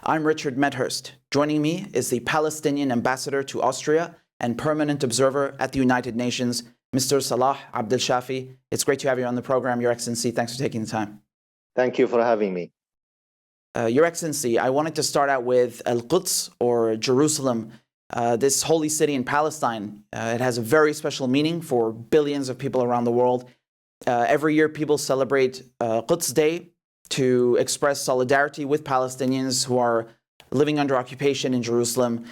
I'm Richard Medhurst. Joining me is the Palestinian Ambassador to Austria and Permanent Observer at the United Nations, Mr. Salah Abdel-Shafi. It's great to have you on the program, Your Excellency. Thanks for taking the time. Thank you for having me. Your Excellency, I wanted to start out with Al-Quds, or Jerusalem, this holy city in Palestine. It has a very special meaning for billions of people around the world. Every year people celebrate Quds Day to express solidarity with Palestinians who are living under occupation in Jerusalem.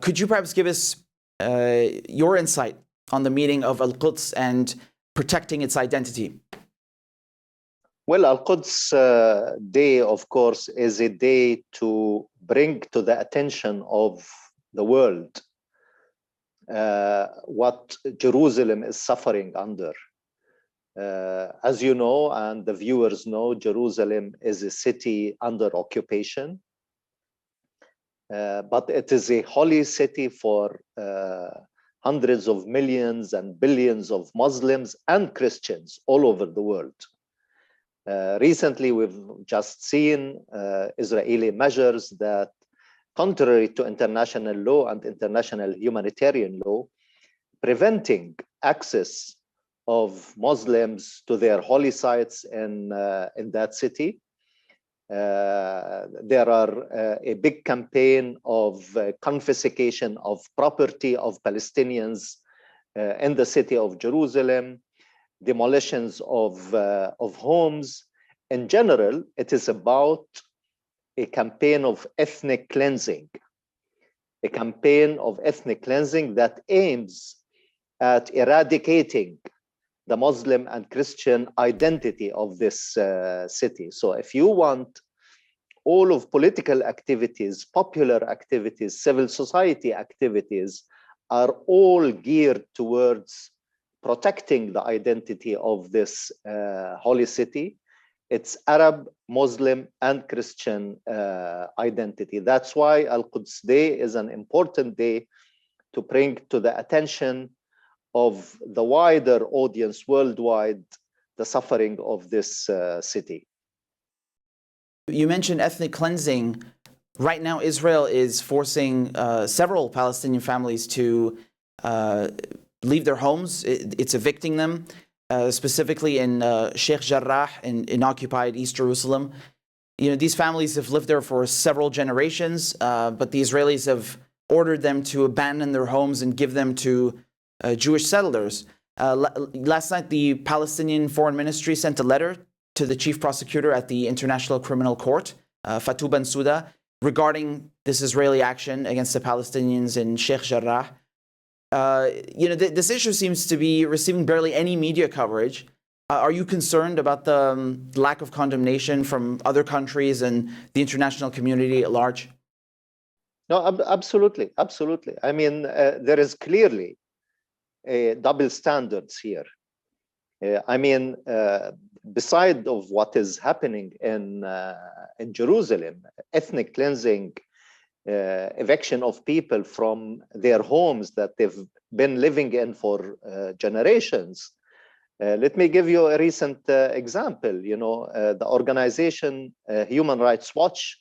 Could you perhaps give us your insight on the meaning of Al-Quds and protecting its identity? Well, Al-Quds Day, of course, is a day to bring to the attention of the world what Jerusalem is suffering under. As you know, and the viewers know, Jerusalem is a city under occupation, but it is a holy city for hundreds of millions and billions of Muslims and Christians all over the world. Recently, we've just seen Israeli measures that, contrary to international law and international humanitarian law, preventing access of Muslims to their holy sites in that city. There are a big campaign of confiscation of property of Palestinians in the city of Jerusalem, demolitions of homes. In general, it is about a campaign of ethnic cleansing, that aims at eradicating the Muslim and Christian identity of this city. So if you want, all of political activities, popular activities, civil society activities are all geared towards protecting the identity of this holy city, its Arab, Muslim, and Christian identity. That's why Al-Quds Day is an important day to bring to the attention of the wider audience worldwide the suffering of this city. You mentioned ethnic cleansing. Right now, Israel is forcing several Palestinian families to leave their homes. It's evicting them, specifically in Sheikh Jarrah in occupied East Jerusalem. You know, these families have lived there for several generations, but the Israelis have ordered them to abandon their homes and give them to Jewish settlers. Last night, the Palestinian Foreign Ministry sent a letter to the chief prosecutor at the International Criminal Court, Fatou Bensouda, regarding this Israeli action against the Palestinians in Sheikh Jarrah. You know, this issue seems to be receiving barely any media coverage. Are you concerned about the lack of condemnation from other countries and the international community at large? No, absolutely, absolutely. I mean, there is clearly double standards here. I mean, beside of what is happening in Jerusalem, ethnic cleansing, eviction of people from their homes that they've been living in for generations. Let me give you a recent example. You know, the organization Human Rights Watch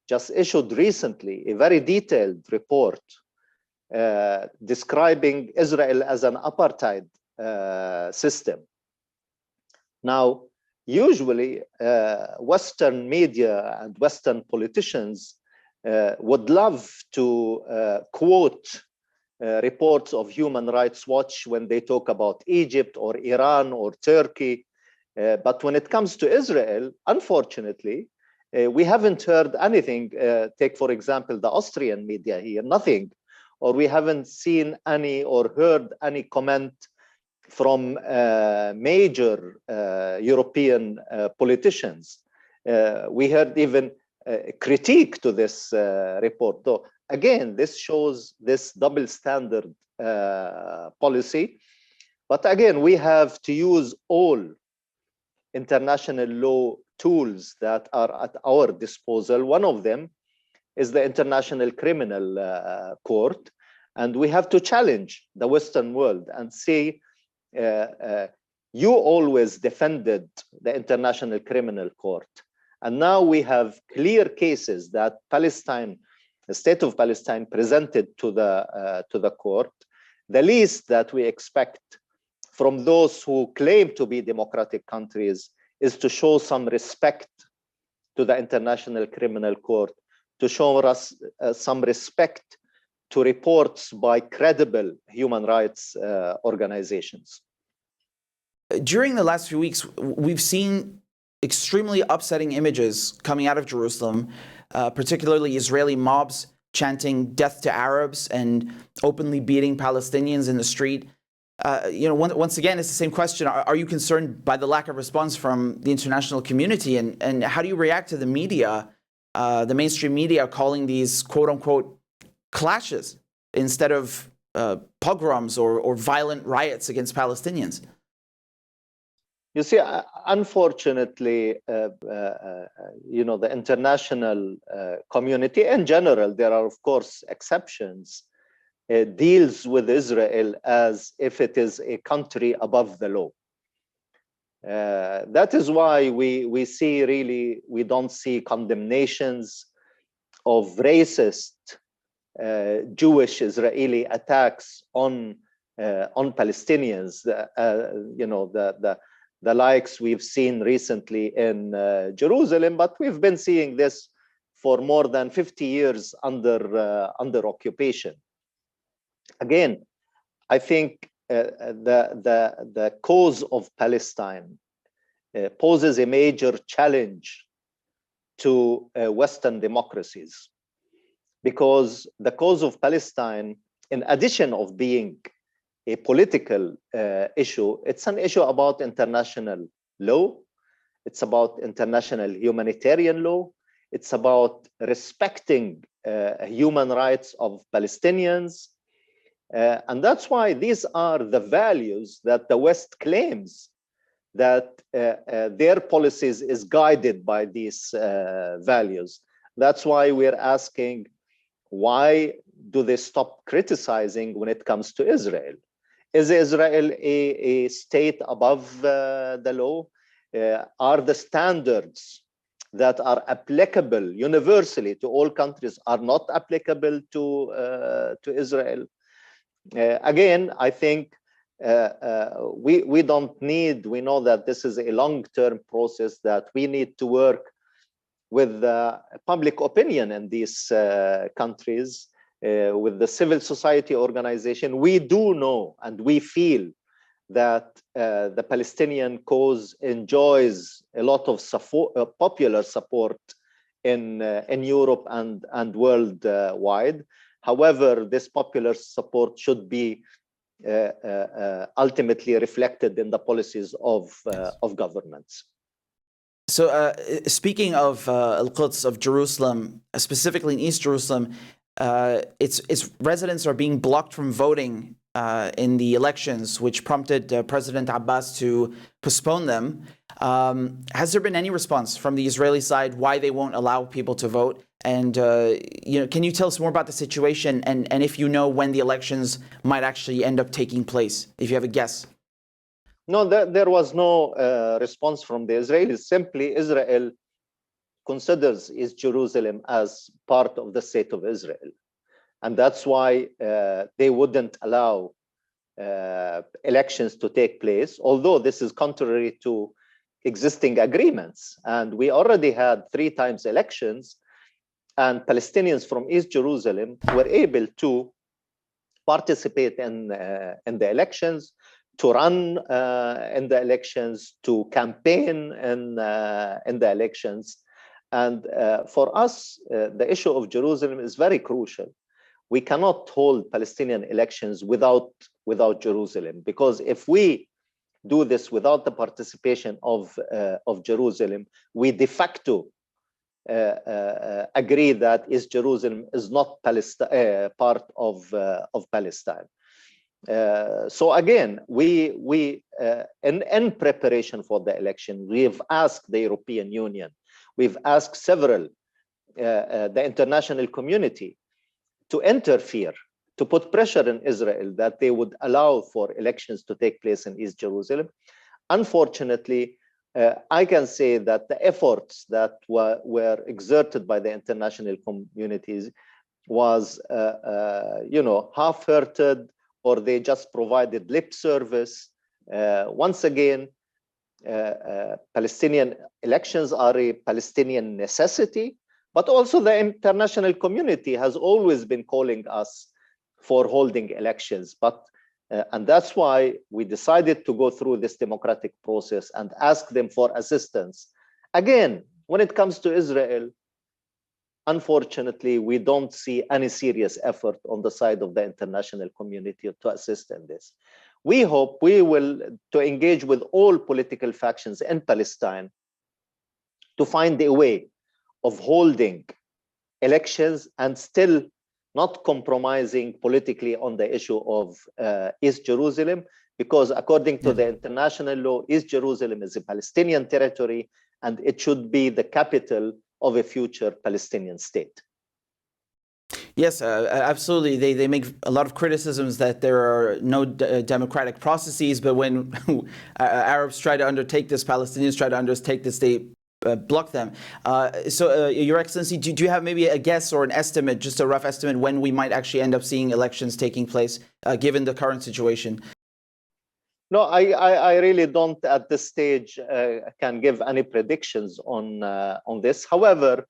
just issued recently a very detailed report describing Israel as an apartheid system. Now, usually Western media and Western politicians would love to quote reports of Human Rights Watch when they talk about Egypt or Iran or Turkey. But when it comes to Israel, unfortunately, we haven't heard anything. Take, for example, the Austrian media here, nothing. Or we haven't seen any or heard any comment from major European politicians. We heard even critique to this report. Though, again, this shows this double standard policy. But again, we have to use all international law tools that are at our disposal. One of them is the International Criminal Court. And we have to challenge the Western world and say, you always defended the International Criminal Court. And now we have clear cases that Palestine, the state of Palestine, presented to the court. The least that we expect from those who claim to be democratic countries is to show some respect to the International Criminal Court, to show us some respect to reports by credible human rights organizations. During the last few weeks, we've seen extremely upsetting images coming out of Jerusalem, particularly Israeli mobs chanting death to Arabs and openly beating Palestinians in the street. Once again, it's the same question. Are you concerned by the lack of response from the international community? And how do you react to the media, the mainstream media, calling these quote-unquote clashes instead of pogroms or violent riots against Palestinians? You see, unfortunately, the international community in general, there are, of course, exceptions, deals with Israel as if it is a country above the law. That is why we don't see condemnations of racist Jewish Israeli attacks on Palestinians. The likes we've seen recently in Jerusalem, but we've been seeing this for more than 50 years under occupation. Again, I think the cause of Palestine poses a major challenge to Western democracies, because the cause of Palestine, in addition of being a political issue, it's an issue about international law. It's about international humanitarian law. It's about respecting human rights of Palestinians. And that's why these are the values that the West claims that their policies is guided by these values. That's why we're asking, why do they stop criticizing when it comes to Israel? Is Israel a state above the law? Are the standards that are applicable universally to all countries are not applicable to Israel? Again, I think we don't need, we know that this is a long-term process, that we need to work with public opinion in these countries, with the civil society organization. We do know and we feel that the Palestinian cause enjoys a lot of support, popular support in Europe and worldwide. However, this popular support should be ultimately reflected in the policies of governments. So speaking of Al-Quds, of Jerusalem, specifically in East Jerusalem, its residents are being blocked from voting in the elections, which prompted President Abbas to postpone them. Has there been any response from the Israeli side why they won't allow people to vote? And can you tell us more about the situation, and if you know when the elections might actually end up taking place, if you have a guess? No, there was no response from the Israelis. Simply, Israel considers East Jerusalem as part of the state of Israel. And that's why they wouldn't allow elections to take place, although this is contrary to existing agreements. And we already had 3 times elections, and Palestinians from East Jerusalem were able to participate in the elections, to run in the elections, to campaign in the elections. And for us, the issue of Jerusalem is very crucial. We cannot hold Palestinian elections without Jerusalem, because if we do this without the participation of Jerusalem, we de facto agree that East Jerusalem is not part of Palestine. So again, we in preparation for the election, we've asked the European Union, we've asked several the international community to interfere, to put pressure on Israel that they would allow for elections to take place in East Jerusalem. Unfortunately, I can say that the efforts that were exerted by the international communities was, half-hearted, or they just provided lip service. Once again, Palestinian elections are a Palestinian necessity, but also the international community has always been calling us for holding elections. And that's why we decided to go through this democratic process and ask them for assistance. Again, when it comes to Israel, unfortunately, we don't see any serious effort on the side of the international community to assist in this. We hope we will to engage with all political factions in Palestine to find a way of holding elections and still not compromising politically on the issue of East Jerusalem, because according to the international law, East Jerusalem is a Palestinian territory and it should be the capital of a future Palestinian state. Yes, absolutely. They make a lot of criticisms that there are no democratic processes, but when Arabs try to undertake this, Palestinians try to undertake this, they block them. Your Excellency, do you have maybe a guess or an estimate, just a rough estimate, when we might actually end up seeing elections taking place, given the current situation? No, I really don't at this stage can give any predictions on this. However,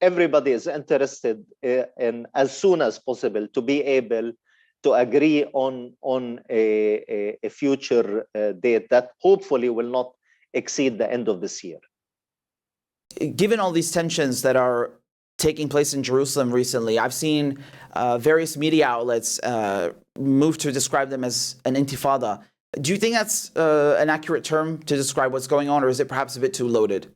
everybody is interested in, as soon as possible, to be able to agree on a future date that hopefully will not exceed the end of this year. Given all these tensions that are taking place in Jerusalem recently, I've seen various media outlets move to describe them as an intifada. Do you think that's an accurate term to describe what's going on, or is it perhaps a bit too loaded?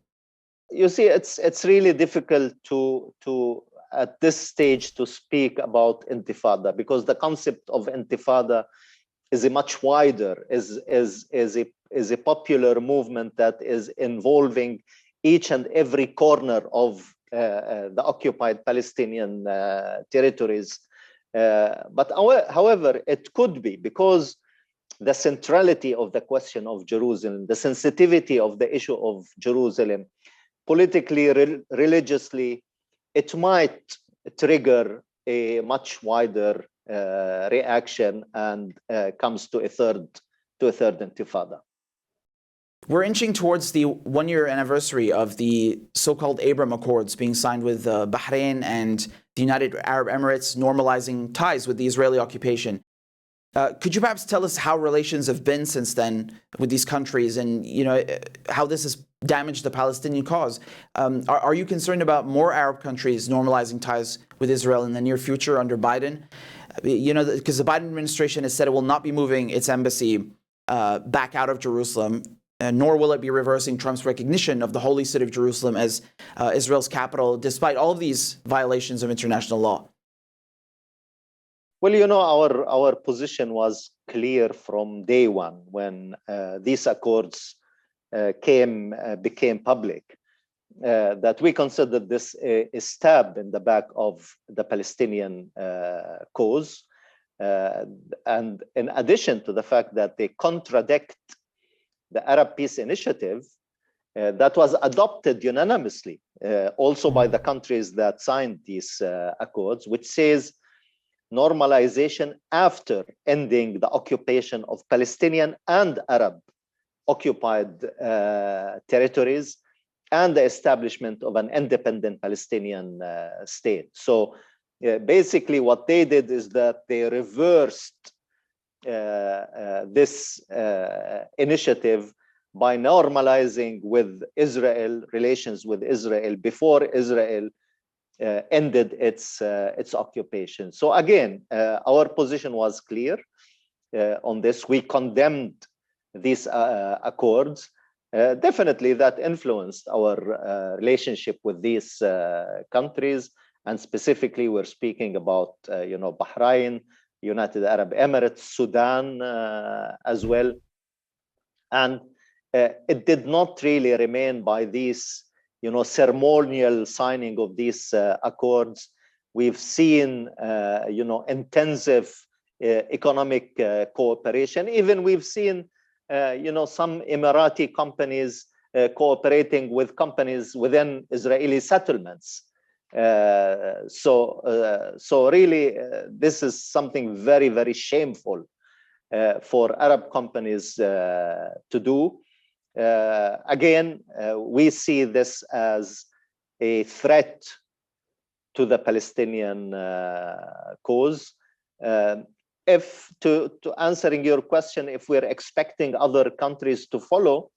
You see, it's really difficult to at this stage to speak about intifada, because the concept of intifada is a much wider, is a popular movement that is involving each and every corner of the occupied Palestinian territories. But however, it could be, because the centrality of the question of Jerusalem, the sensitivity of the issue of Jerusalem, politically, religiously, it might trigger a much wider reaction and comes to a third intifada. We're inching towards the one-year anniversary of the so-called Abraham Accords being signed with Bahrain and the United Arab Emirates, normalizing ties with the Israeli occupation. Could you perhaps tell us how relations have been since then with these countries, and how this has damaged the Palestinian cause? Are you concerned about more Arab countries normalizing ties with Israel in the near future under Biden? Because the Biden administration has said it will not be moving its embassy back out of Jerusalem, nor will it be reversing Trump's recognition of the holy city of Jerusalem as Israel's capital, despite all of these violations of international law. Well, our position was clear from day one when these accords became public, that we considered this a stab in the back of the Palestinian cause. And in addition to the fact that they contradict the Arab Peace Initiative that was adopted unanimously also by the countries that signed these accords, which says normalization after ending the occupation of Palestinian and Arab occupied territories and the establishment of an independent Palestinian state. So basically what they did is that they reversed this initiative by normalizing with Israel, relations with Israel, before Israel ended its occupation. So again, our position was clear on this. We condemned these accords. Definitely that influenced our relationship with these countries, and specifically we're speaking about Bahrain, United Arab Emirates, Sudan as well. And it did not really remain by these ceremonial signing of these accords. We've seen intensive economic cooperation. Even we've seen some Emirati companies cooperating with companies within Israeli settlements. So really, this is something very, very shameful for Arab companies to do. Again, we see this as a threat to the Palestinian cause. If to answering your question, if we're expecting other countries to follow,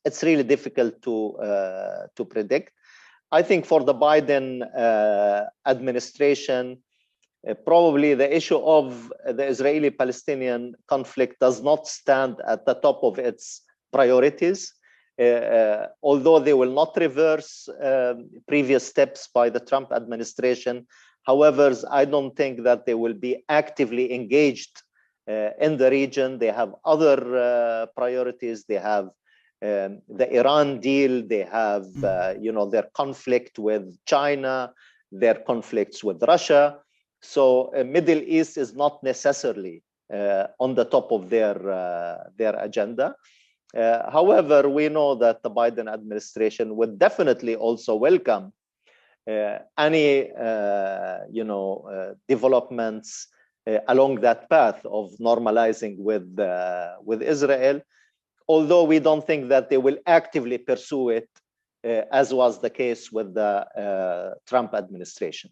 it's really difficult to predict. I think for the Biden administration, probably the issue of the Israeli-Palestinian conflict does not stand at the top of its priorities, although they will not reverse previous steps by the Trump administration. However, I don't think that they will be actively engaged in the region. They have other priorities. They have the Iran deal. They have their conflict with China, their conflicts with Russia. So Middle East is not necessarily on the top of their agenda. However, we know that the Biden administration would definitely also welcome any developments along that path of normalizing with Israel, although we don't think that they will actively pursue it, as was the case with the Trump administration.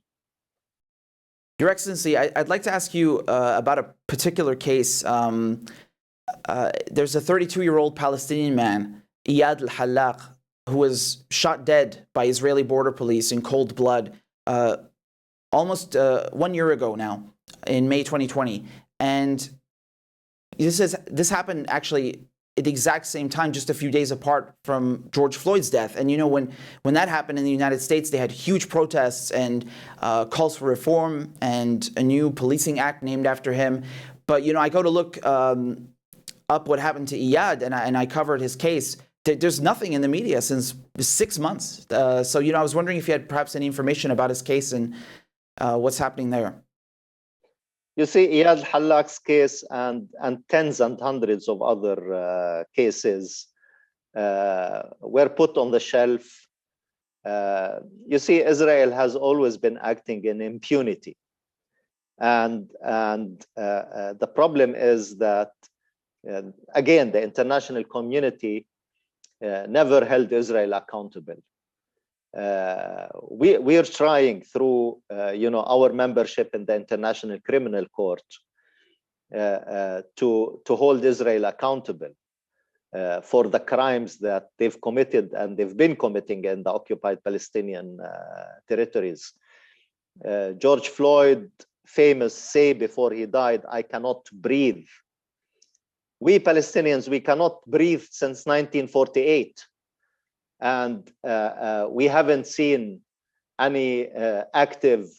Your Excellency, I'd like to ask you about a particular case. There's a 32-year-old Palestinian man, Iyad al-Hallaq, who was shot dead by Israeli border police in cold blood almost 1 year ago now, in May 2020. And this happened actually at the exact same time, just a few days apart from George Floyd's death. And when that happened in the United States, they had huge protests and calls for reform and a new policing act named after him. But I go to look up what happened to Iyad, and I covered his case. There's nothing in the media since 6 months. So I was wondering if you had perhaps any information about his case and what's happening there. You see, Iyad al-Hallaq's case and tens and hundreds of other cases were put on the shelf. You see, Israel has always been acting in impunity. And the problem is that, again, the international community never held Israel accountable. We are trying through our membership in the International Criminal Court to hold Israel accountable for the crimes that they've committed and they've been committing in the occupied Palestinian territories. George Floyd famous say before he died, "I cannot breathe." We Palestinians, we cannot breathe since 1948. And we haven't seen any active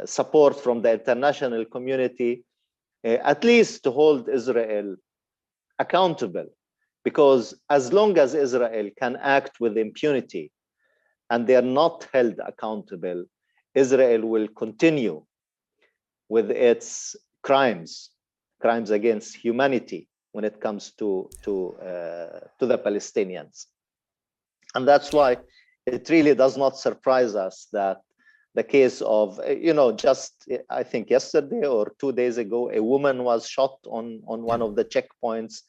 support from the international community, at least to hold Israel accountable. Because as long as Israel can act with impunity and they are not held accountable, Israel will continue with its crimes against humanity when it comes to the Palestinians. And that's why it really does not surprise us that the case of, just I think yesterday or 2 days ago, a woman was shot on one of the checkpoints,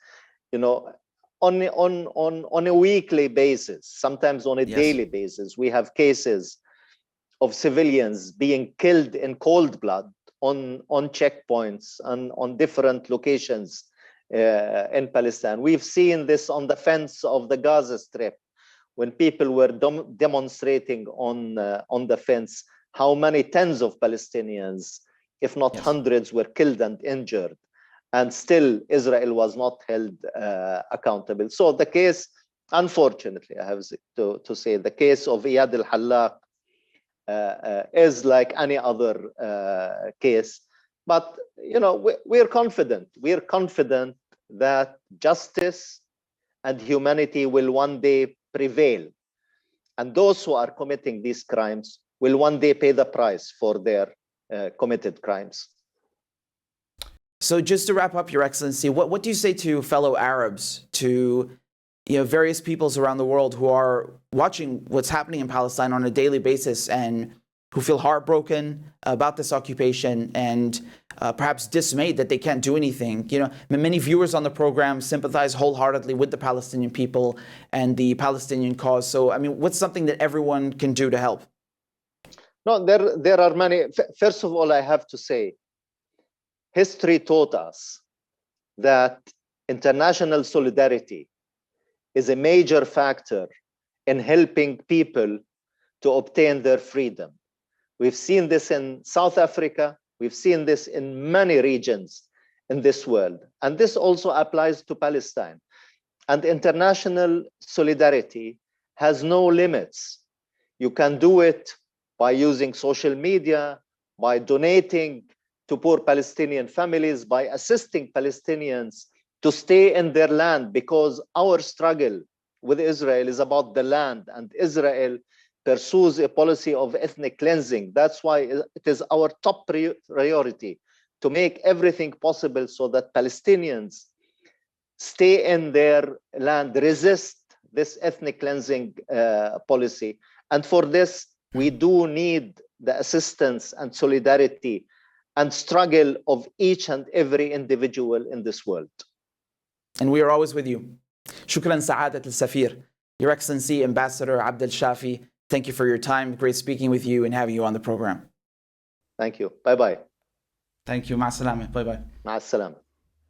on a weekly basis, sometimes on a daily basis. We have cases of civilians being killed in cold blood on checkpoints and on different locations in Palestine. We've seen this on the fence of the Gaza Strip, when people were demonstrating on the fence, how many tens of Palestinians, if not hundreds, were killed and injured. And still, Israel was not held accountable. So the case, unfortunately, I have to say, the case of Iyad al-Hallaq is like any other case. But, we're confident. We're confident that justice and humanity will one day prevail. And those who are committing these crimes will one day pay the price for their committed crimes. So just to wrap up, Your Excellency, what do you say to fellow Arabs, to various peoples around the world who are watching what's happening in Palestine on a daily basis and who feel heartbroken about this occupation and perhaps dismayed that they can't do anything? Many viewers on the program sympathize wholeheartedly with the Palestinian people and the Palestinian cause. So, I mean, what's something that everyone can do to help? No, there are many. First of all, I have to say, history taught us that international solidarity is a major factor in helping people to obtain their freedom. We've seen this in South Africa. We've seen this in many regions in this world. And this also applies to Palestine. And international solidarity has no limits. You can do it by using social media, by donating to poor Palestinian families, by assisting Palestinians to stay in their land, because our struggle with Israel is about the land, and Israel pursues a policy of ethnic cleansing. That's why it is our top priority to make everything possible so that Palestinians stay in their land, resist this ethnic cleansing policy. And for this, we do need the assistance and solidarity and struggle of each and every individual in this world. And we are always with you. Shukran Sa'adat al-Safir. Your Excellency, Ambassador Abdel-Shafi, thank you for your time. Great speaking with you and having you on the program. Thank you. Bye-bye. Thank you. Ma'as salama. Bye-bye. Ma'as salama.